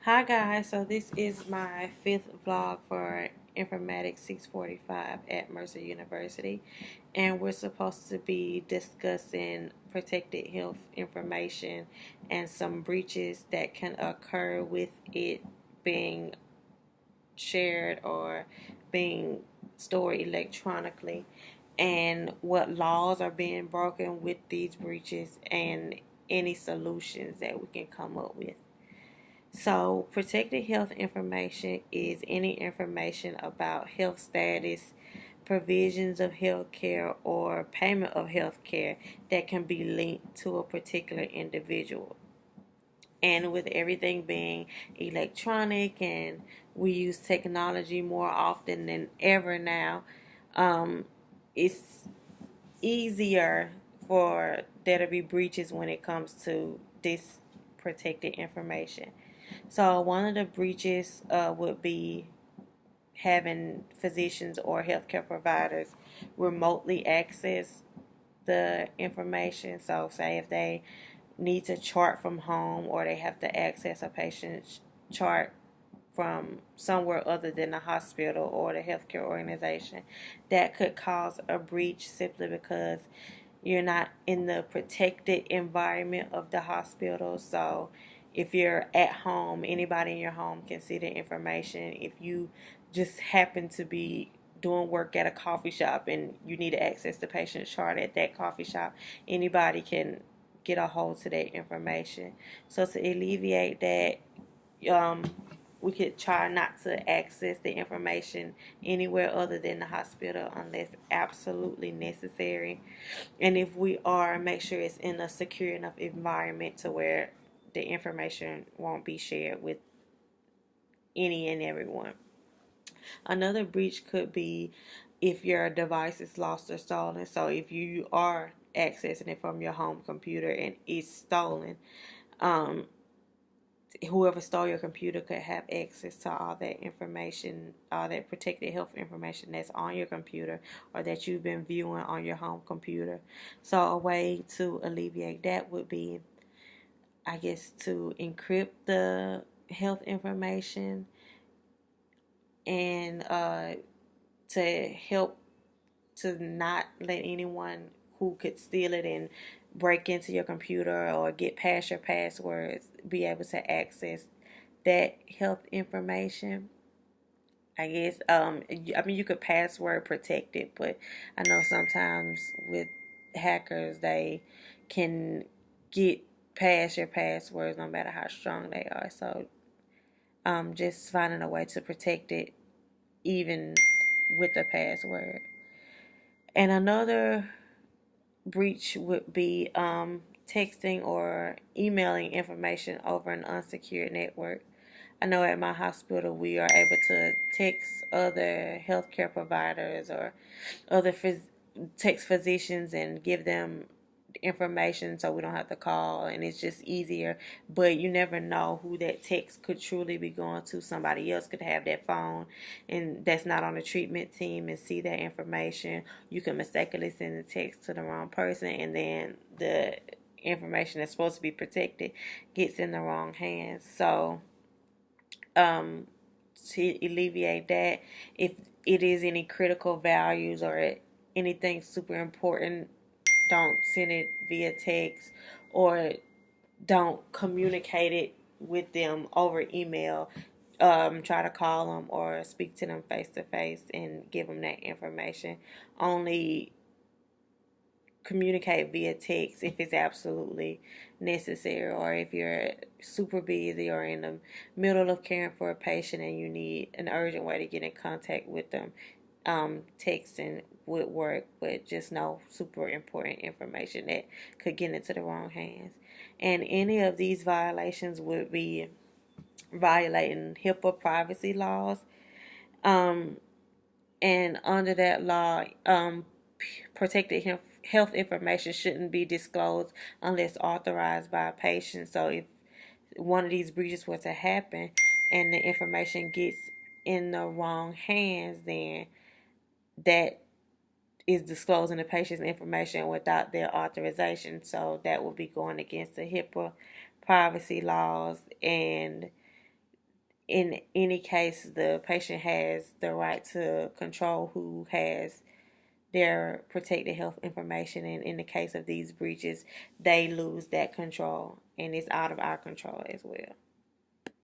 Hi guys, so this is my fifth vlog for Informatics 645 at Mercer University, and we're supposed to be discussing protected health information and some breaches that can occur with it being shared or being stored electronically, and what laws are being broken with these breaches and any solutions that we can come up with. So, protected health information is any information about health status, provisions of health care, or payment of health care that can be linked to a particular individual. And with everything being electronic and we use technology more often than ever now, um, it's easier for there to be breaches when it comes to this protected information. So one of the breaches would be having physicians or healthcare providers remotely access the information. So say if they need to chart from home or they have to access a patient's chart from somewhere other than the hospital or the healthcare organization, that could cause a breach simply because you're not in the protected environment of the hospital. So if you're at home, anybody in your home can see the information. If you just happen to be doing work at a coffee shop and you need to access the patient's chart at that coffee shop, anybody can get a hold to that information. So to alleviate that, um, we could try not to access the information anywhere other than the hospital unless absolutely necessary. And if we are, make sure it's in a secure enough environment to where the information won't be shared with any and everyone. Another breach could be if your device is lost or stolen. So if you are accessing it from your home computer and it's stolen, um, whoever stole your computer could have access to all that information, all that protected health information that's on your computer or that you've been viewing on your home computer. So a way to alleviate that would be, I guess, to encrypt the health information and to help to not let anyone who could steal it and break into your computer or get past your passwords be able to access that health information. I guess I mean you could password protect it, but I know sometimes with hackers they can get past your passwords no matter how strong they are. So just finding a way to protect it even with the password. And another breach would be texting or emailing information over an unsecured network. I know at my hospital we are able to text other healthcare providers or other text physicians and give them information so we don't have to call, and it's just easier. But you never know who that text could truly be going to. Somebody else could have that phone and that's not on the treatment team and see that information. You can mistakenly send a text to the wrong person, and then the information that's supposed to be protected gets in the wrong hands. So um, to alleviate that, if it is any critical values or anything super important, don't send it via text or don't communicate it with them over email. Try to call them or speak to them face to face and give them that information. Only communicate via text if it's absolutely necessary, or if you're super busy or in the middle of caring for a patient and you need an urgent way to get in contact with them. Texting would work, but just no super important information that could get into the wrong hands. And any of these violations would be violating HIPAA privacy laws. Um, and under that law, protected health information shouldn't be disclosed unless authorized by a patient. So if one of these breaches were to happen and the information gets in the wrong hands, then that is disclosing the patient's information without their authorization. So that would be going against the HIPAA privacy laws, and in any case, the patient has the right to control who has their protected health information. And in the case of these breaches, they lose that control, and it's out of our control as well.